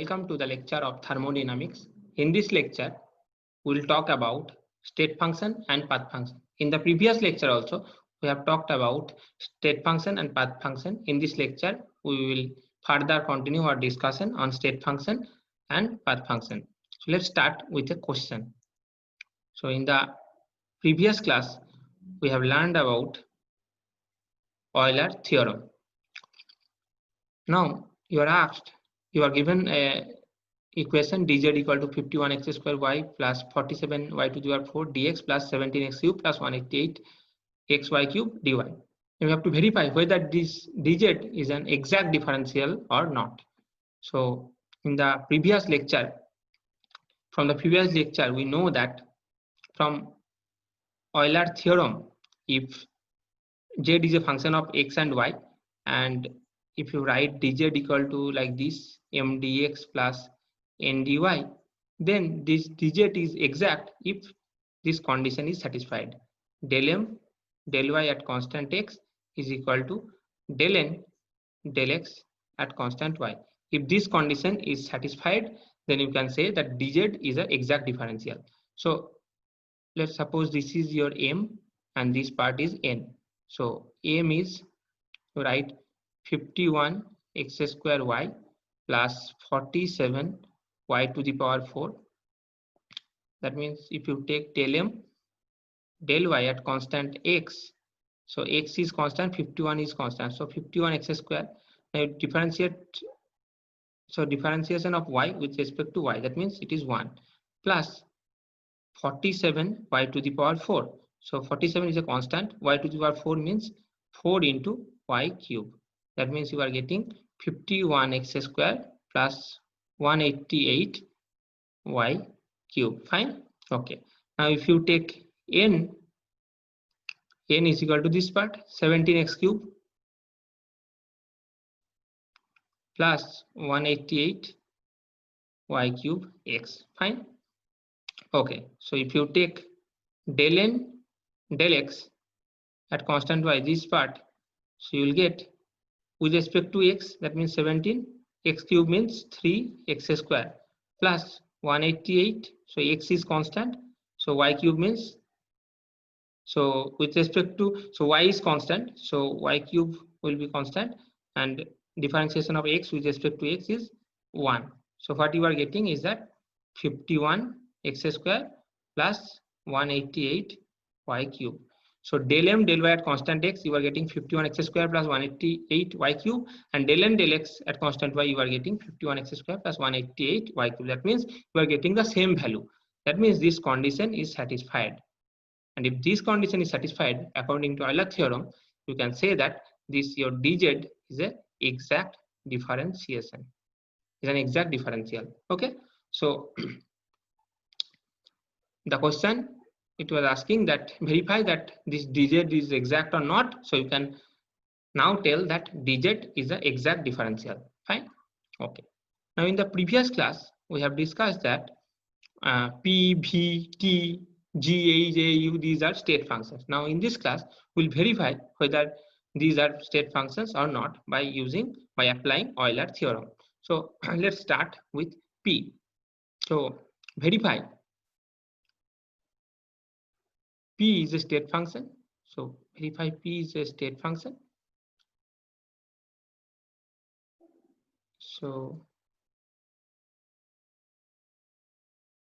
welcome to the lecture of thermodynamics. In this lecture, we will talk about state function and path function. In the previous lecture also, we have talked about state function and path function. In this lecture, we will further continue our discussion on state function and path function. So let's start with a question. So in the previous class, we have learned about Euler theorem. Now you are asked, you are given a equation dz equal to 51x square y plus 47y to the power 4 dx plus 17x cube plus 188xy cube dy. And we have to verify whether this dz is an exact differential or not. So in the previous lecture, we know that from Euler theorem, if z is a function of x and y, and if you write dz equal to like this m dx plus n dy, then this dz is exact if this condition is satisfied. Del m del y at constant x is equal to del n del x at constant y. If this condition is satisfied, then you can say that dz is an exact differential. So let's suppose this is your m and this part is n. So m is, write 51 x square y plus 47 y to the power 4. That means if you take del m del y at constant x, so x is constant, 51 is constant, so 51 x square. Now differentiate, so differentiation of y with respect to y, that means it is 1 plus 47 y to the power 4. So 47 is a constant, y to the power 4 means 4 into y cube. That means you are getting 51 x square plus 188 y cube. Fine. Okay. Now if you take n is equal to this part 17x cube plus 188 y cube x. Fine. Okay. So if you take del n del x at constant y, this part, so you will get with respect to x, that means 17, x cube means 3x square plus 188, so x is constant, so y cube means, so with respect to, so y is constant, so y cube will be constant, and differentiation of x with respect to x is 1. So what you are getting is that 51 x square plus 188 y cube. So del m del y at constant x, you are getting 51 x square plus 188 y cube, and del n del x at constant y, you are getting 51 x square plus 188 y cube. That means you are getting the same value. That means this condition is satisfied. And if this condition is satisfied according to Euler theorem, you can say that this your dz is an exact differentiation. Is an exact differential. Okay. So the question, it was asking that verify that this dz is exact or not. So you can now tell that dz is an exact differential. Fine. Okay. Now in the previous class, we have discussed that p, v, t, g, h, a, u, these are state functions. Now in this class, we'll verify whether these are state functions or not by applying Euler theorem. So let's start with p. So verify p is a state function. So verify p is a state function. So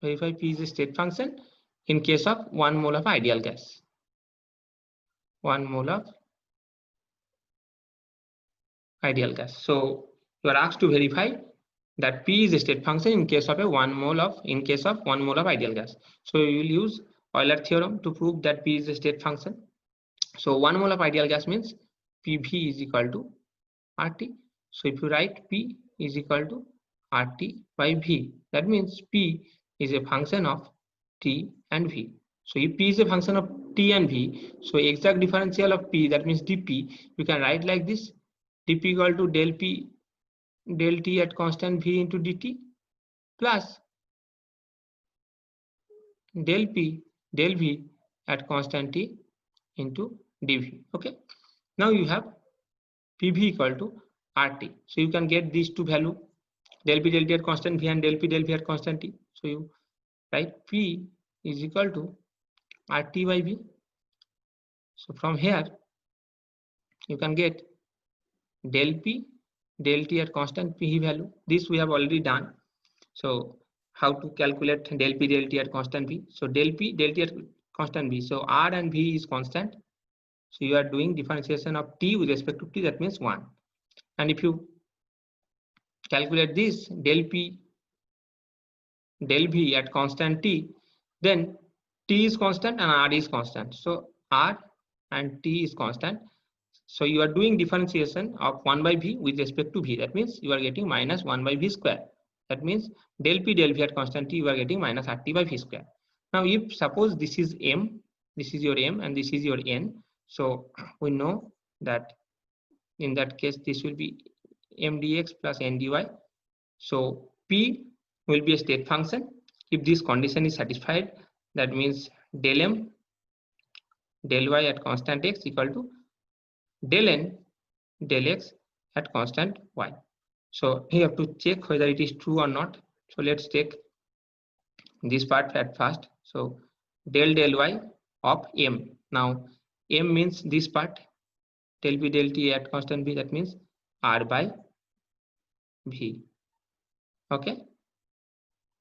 verify p is a state function in case of 1 mole of ideal gas. 1 mole of ideal gas. So you are asked to verify that p is a state function in case of 1 mole of ideal gas. So you will use Euler theorem to prove that p is a state function. So 1 mole of ideal gas means PV is equal to RT. So if you write P is equal to RT by V, that means P is a function of T and V. So if P is a function of T and V, so exact differential of P, that means dP, you can write like this: dP equal to del P del T at constant V into dt plus del P del V at constant T into dV. Okay. Now you have PV equal to RT. So you can get these two value. Del P del T at constant V and del P del V at constant T. So you write P is equal to RT by V. So from here you can get del P del T at constant P value. This we have already done. So how to calculate del P del T at constant V? So del P del T at constant V. So R and V is constant. So you are doing differentiation of T with respect to T, that means 1. And if you calculate this del P del V at constant T, then T is constant and R is constant. So R and T is constant. So you are doing differentiation of 1 by V with respect to V. That means you are getting minus 1 by V square. That means del P del V at constant T, you are getting minus RT by V square. Now if suppose this is M, this is your M and this is your N. So we know that in that case this will be M dx plus N dy. So P will be a state function. If this condition is satisfied, that means del M del y at constant x equal to del N del x at constant y. So you have to check whether it is true or not. So let's take this part at first. So del y of M. Now M means this part, del P del T at constant V, that means R by V. Okay.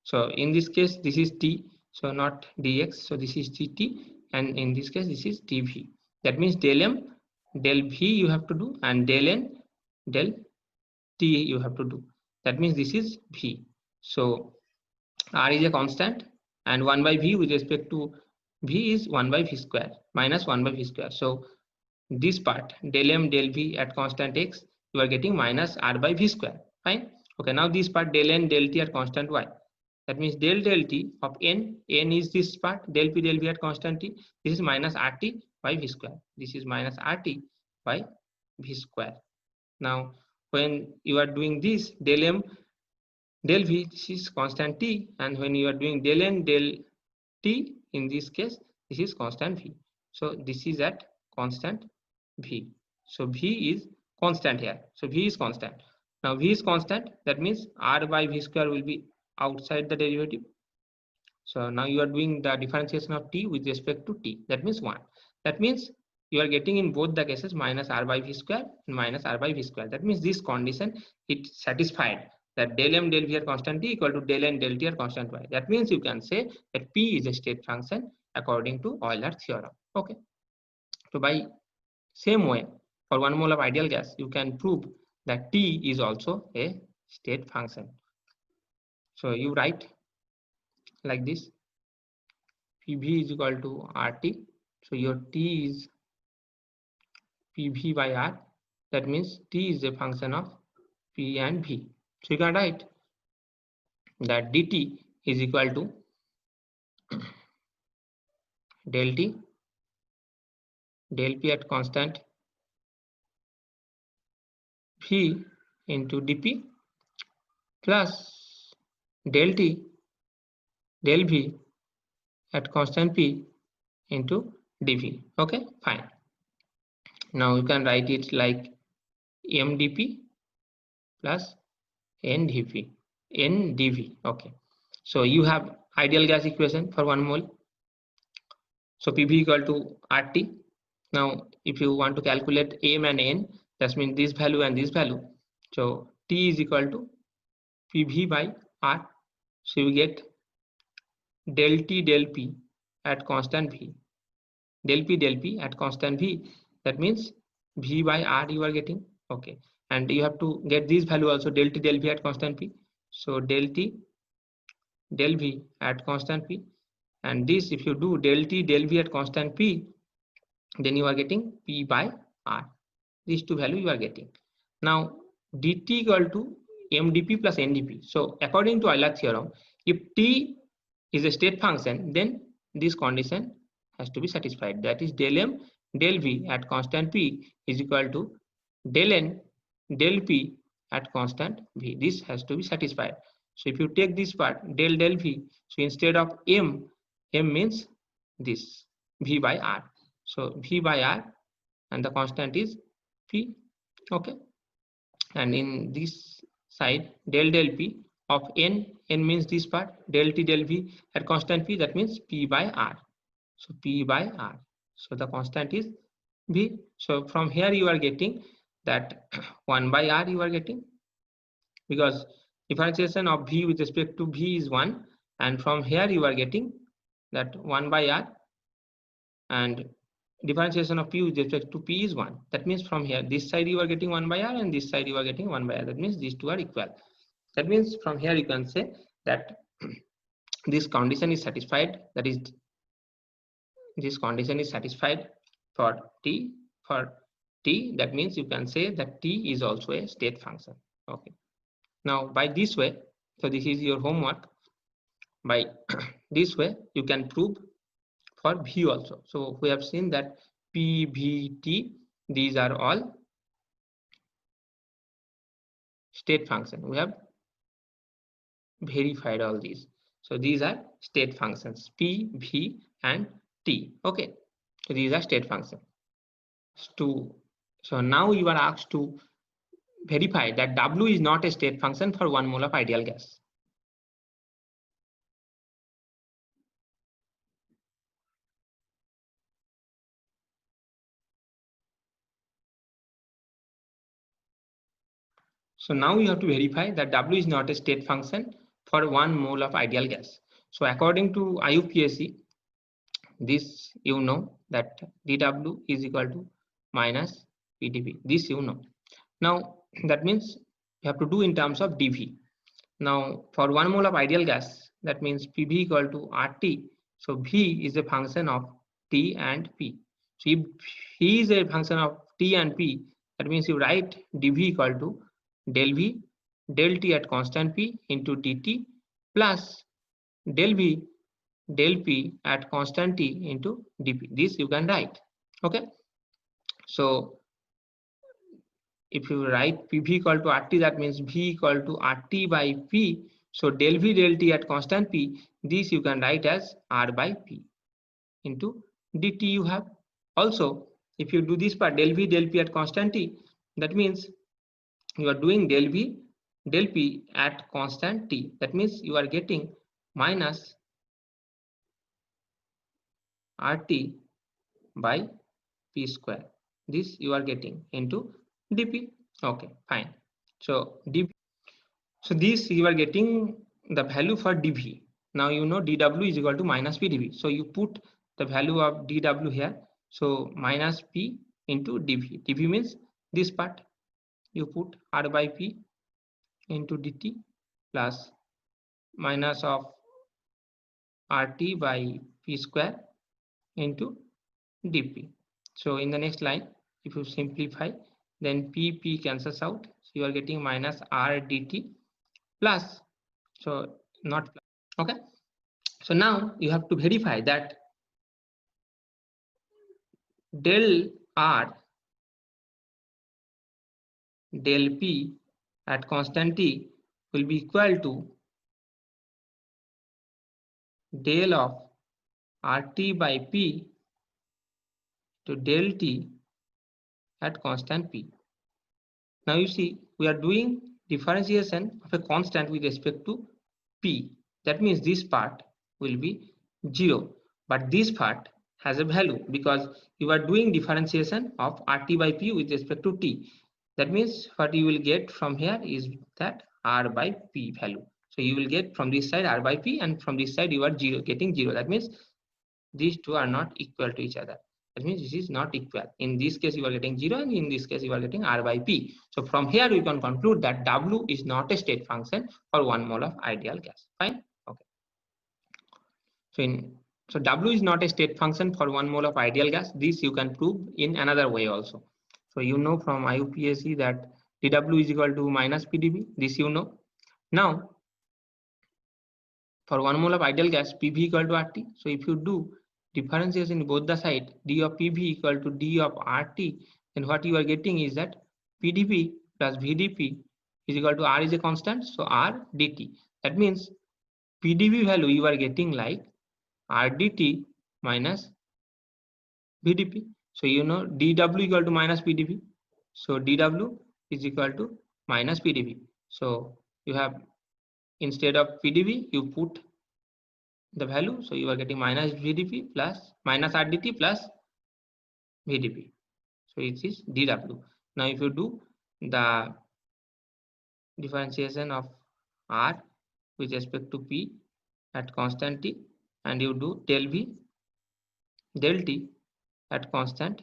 So in this case, this is T, so not dx. So this is dt, and in this case, this is dv. That means del M del V you have to do, and del N del T you have to do. That means this is V. So R is a constant, and 1 by V with respect to V is 1 by V square minus 1 by V square. So this part del M del V at constant x, you are getting minus R by V square. Fine. Okay. Now this part del N del T at constant y. That means del T of N is this part, del P del V at constant T. This is minus RT by V square. This is minus RT by V square. Now when you are doing this del M del V, this is constant T, and when you are doing del N del T, in this case this is constant V. So this is at constant V. So V is constant here. So V is constant. Now V is constant, that means R by V square will be outside the derivative. So now you are doing the differentiation of T with respect to T. That means 1. That means you are getting in both the cases minus R by V square and minus R by V square. That means this condition it satisfied that del M del V at constant T equal to del N del T at constant Y. That means you can say that P is a state function according to Euler theorem. Okay. So by same way, for 1 mole of ideal gas, you can prove that T is also a state function. So you write like this: PV is equal to RT. So your T is PV by R. That means T is a function of P and V. So you can write that dt is equal to del T del P at constant V into dP plus del T del V at constant P into dV. Okay, fine. Now you can write it like mdP plus ndV. Okay. So you have ideal gas equation for 1 mole. So PV equal to RT. Now if you want to calculate M and N, that means this value and this value. So T is equal to PV by R. So you get del T del P at constant V. Del P at constant V. That means V by R you are getting. Okay. And you have to get this value also, del T del V at constant P. So del T del V at constant P. And this, if you do del T del V at constant P, then you are getting P by R. These two values you are getting. Now dt equal to mdP plus ndP. So according to Euler theorem, if T is a state function, then this condition has to be satisfied. That is del M del V at constant P is equal to del N del P at constant V. This has to be satisfied. So if you take this part del V, so instead of M means this V by R. So V by R and the constant is P. Okay. And in this side del del P of N means this part, del T del V at constant P, that means P by R. So P by R. So the constant is V. So from here you are getting that 1 by R you are getting, because differentiation of V with respect to V is 1, and from here you are getting that 1 by R, and differentiation of P with respect to P is 1. That means from here this side you are getting 1 by R and this side you are getting 1 by R. That means these two are equal. That means from here you can say that this condition is satisfied, that is this condition is satisfied for T. That means you can say that T is also a state function. Okay, now by this way, so this is your homework, by this way you can prove for V also. So we have seen that P, V, T, these are all state function. We have verified all these. So these are state functions, P, V and T. Okay, so these are state functions. So now you are asked to verify that W is not a state function for 1 mole of ideal gas. So now you have to verify that W is not a state function for 1 mole of ideal gas. So according to IUPAC, this you know that dW is equal to minus PdV. This you know. Now that means you have to do in terms of dV. Now for 1 mole of ideal gas, that means PV equal to RT. So V is a function of T and P. So if V is a function of T and P, that means you write dV equal to del V del T at constant P into dt plus del V del P at constant T into dP. This you can write. Okay. So if you write PV equal to RT, that means V equal to RT by P. So del V del T at constant P, this you can write as R by P into dt you have. Also, if you do this part del V del P at constant T, that means you are doing del V del P at constant T. That means you are getting minus RT by P square. This you are getting into dP. Okay, fine. So dP. So this you are getting the value for dV. Now you know dW is equal to minus PdV. So you put the value of dW here. So minus P into dV. dV means this part. You put R by P into dt plus minus of RT by P square into dP. So in the next line, if you simplify, then P cancels out. So you are getting minus R dt plus, so not plus. Okay. So now you have to verify that del R del P at constant T will be equal to del of RT by P to del T at constant P. Now you see we are doing differentiation of a constant with respect to P. That means this part will be 0, but this part has a value because you are doing differentiation of RT by P with respect to T. That means what you will get from here is that R by P value. So you will get from this side R by P, and from this side you are getting 0. That means these two are not equal to each other. That means this is not equal. In this case you are getting 0, and in this case you are getting R by P. So from here we can conclude that W is not a state function for 1 mole of ideal gas. Fine. Okay. So W is not a state function for 1 mole of ideal gas. This you can prove in another way also. So you know from IUPAC that dW is equal to minus PdV. This you know. Now for 1 mole of ideal gas, PV equal to RT. So if you do differentiation in both the side, d of PV equal to d of RT, then what you are getting is that PdV plus VdP is equal to R is a constant, so R dt. That means PdV value you are getting like R dt minus VdP. So you know dW equal to minus PdV. So dW is equal to minus PdV. So you have, instead of PdV, you put the value. So you are getting minus VdP plus minus RdT plus VdP. So it is dW. Now if you do the differentiation of R with respect to P at constant T, and you do del V del T at constant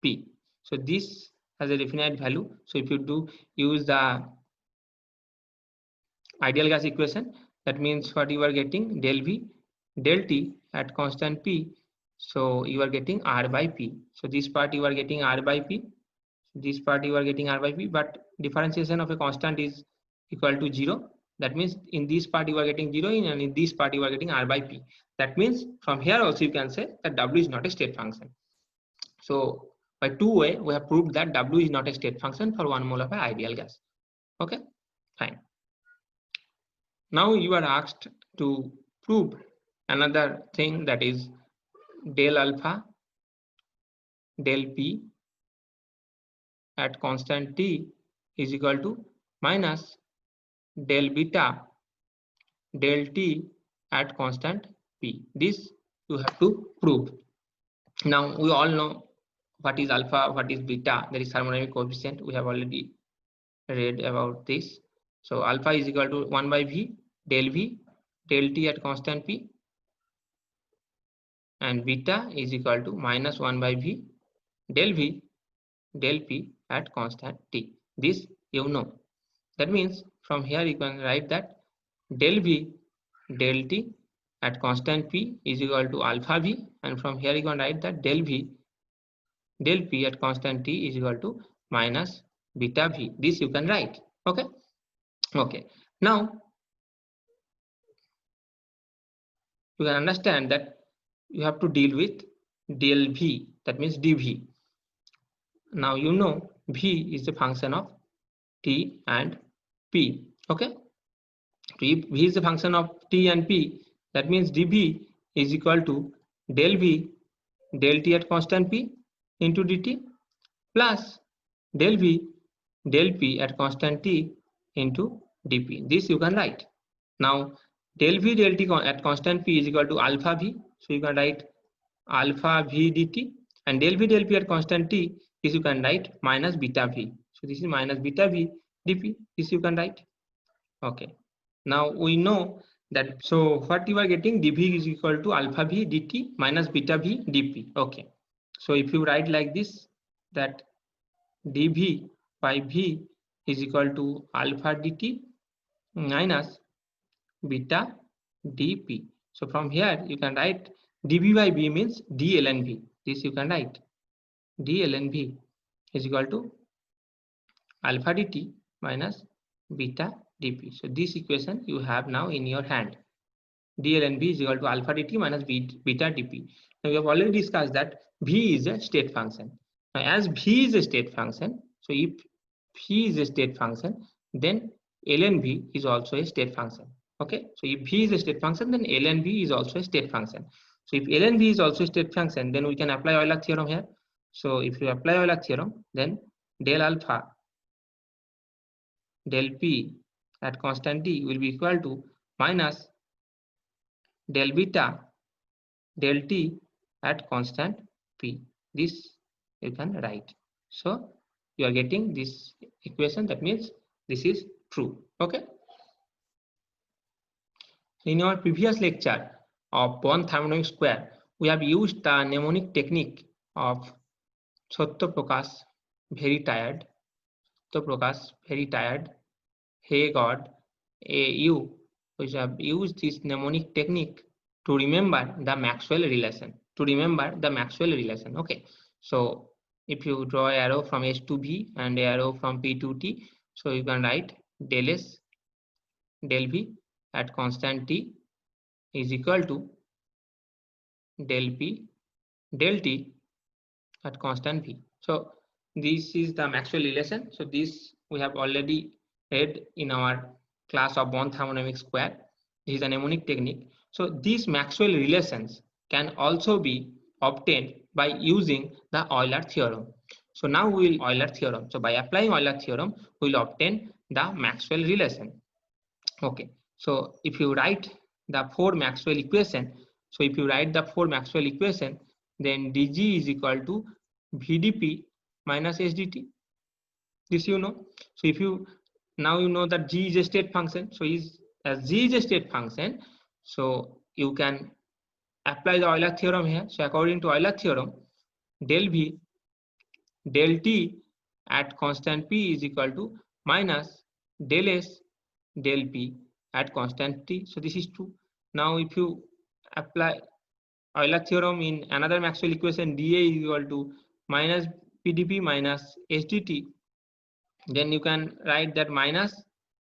P. So this has a definite value. So if you do use the ideal gas equation, that means what you are getting, del V del T at constant P. So you are getting R by P. So this part you are getting R by P. This part you are getting R by P, but differentiation of a constant is equal to 0. That means in this part you are getting 0 and in this part you are getting R by P. That means from here also you can say that W is not a state function. So by two way we have proved that W is not a state function for 1 mole of an ideal gas. Okay, fine. Now you are asked to prove another thing, that is del alpha del P at constant T is equal to minus del beta del T at constant P. This you have to prove. Now we all know what is alpha, what is beta, that is thermodynamic coefficient. We have already read about this. So alpha is equal to 1 by V del T at constant P, and beta is equal to minus 1 by V del P at constant T. This you know. That means from here you can write that del V del T at constant P is equal to alpha V, and from here you can write that del V del P at constant T is equal to minus beta V. This you can write. Okay. Okay. Now you can understand that you have to deal with del V, that means dV. Now you know V is a function of T and P. Okay. If V is a function of T and P, that means dV is equal to del V del T at constant P into dt plus del V del P at constant T into dP. This you can write. Now del V del T at constant P is equal to alpha V. So you can write alpha V dt, and del V del P at constant T, this you can write minus beta V. So this is minus beta V dP. This you can write. Okay. Now we know that, so what you are getting, dV is equal to alpha V dt minus beta V dP. Okay. So if you write like this, that dV by V is equal to alpha dt minus beta dP. So from here you can write dV by V means d ln V. This you can write d ln V is equal to alpha dt minus beta dP. So this equation you have now in your hand. d ln V is equal to alpha dt minus beta dP. Now we have already discussed that V is a state function. Now as V is a state function, so if V is a state function, then ln V is also a state function. Okay, so if V is a state function, then ln V is also a state function. So if ln V is also a state function, then we can apply Euler theorem here. So if you apply Euler theorem, then del alpha del P at constant T will be equal to minus del beta del T at constant P. This you can write. So you are getting this equation, that means this is true. Okay. In our previous lecture of Born thermodynamic square, we have used the mnemonic technique of Satyaprakash very tired, hey God, AU, which have used this mnemonic technique to remember the Maxwell relation. Okay. So if you draw arrow from S to V and arrow from P to T, so you can write del S del V at constant T is equal to del P del T at constant V. So this is the Maxwell relation. So this we have already read in our class of Born thermodynamic square. This is a mnemonic technique. So these Maxwell relations can also be obtained by using the Euler theorem. So now we will Euler theorem. So by applying Euler theorem, we will obtain the Maxwell relation. Okay. So if you write the four Maxwell equation, then dg is equal to vdp minus sdt. This you know. So if you now you know that g is a state function. So as g is a state function, so you can apply the Euler theorem here. So according to Euler theorem, del v del t at constant p is equal to minus del s del p at constant t. So this is true. Now if you apply Euler theorem in another Maxwell equation, dA is equal to minus pdp minus sdt, then you can write that minus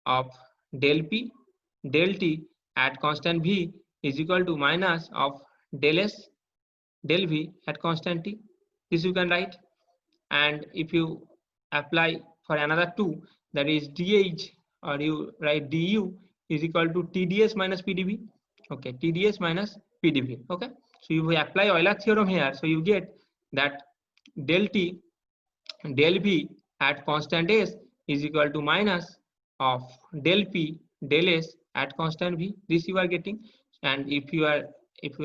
of del p del t at constant v is equal to minus of del s del v at constant t. This you can write. And if you apply for another two, that is dh, or you write du is equal to tds minus pdv. Okay, tds minus pdv. Okay, so you apply Euler theorem here, so you get that del t del v at constant s is equal to minus of del p del s at constant v. This you are getting. And if you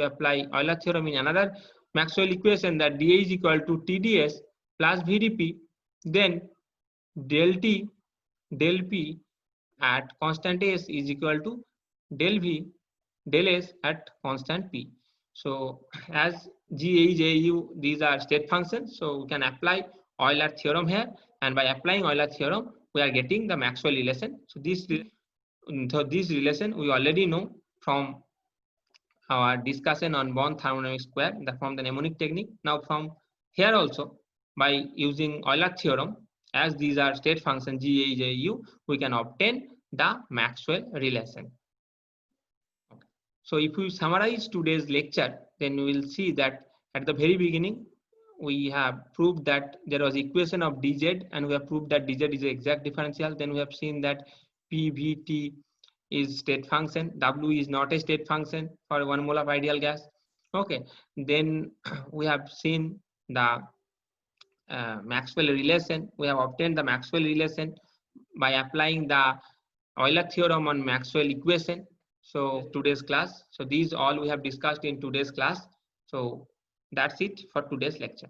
apply Euler theorem in another Maxwell equation, that dA is equal to tds plus vdp, then del t del p at constant s is equal to del v del s at constant p. So as g, h, u, these are state functions, so we can apply Euler theorem here, and by applying Euler theorem we are getting the Maxwell relation. So this relation we already know from our discussion on Born thermodynamic square, from the mnemonic technique. Now from here also, by using Euler theorem, as these are state functions g, h, u, we can obtain the Maxwell relation. Okay. So if we summarize today's lecture, then we will see that at the very beginning we have proved that there was equation of dz, and we have proved that dz is the exact differential. Then we have seen that p, v, t is state function, w is not a state function for 1 mole of ideal gas. Okay, then we have seen the Maxwell relation. We have obtained the Maxwell relation by applying the Euler theorem on Maxwell equation. So today's class, so these all we have discussed in today's class. So that's it for today's lecture.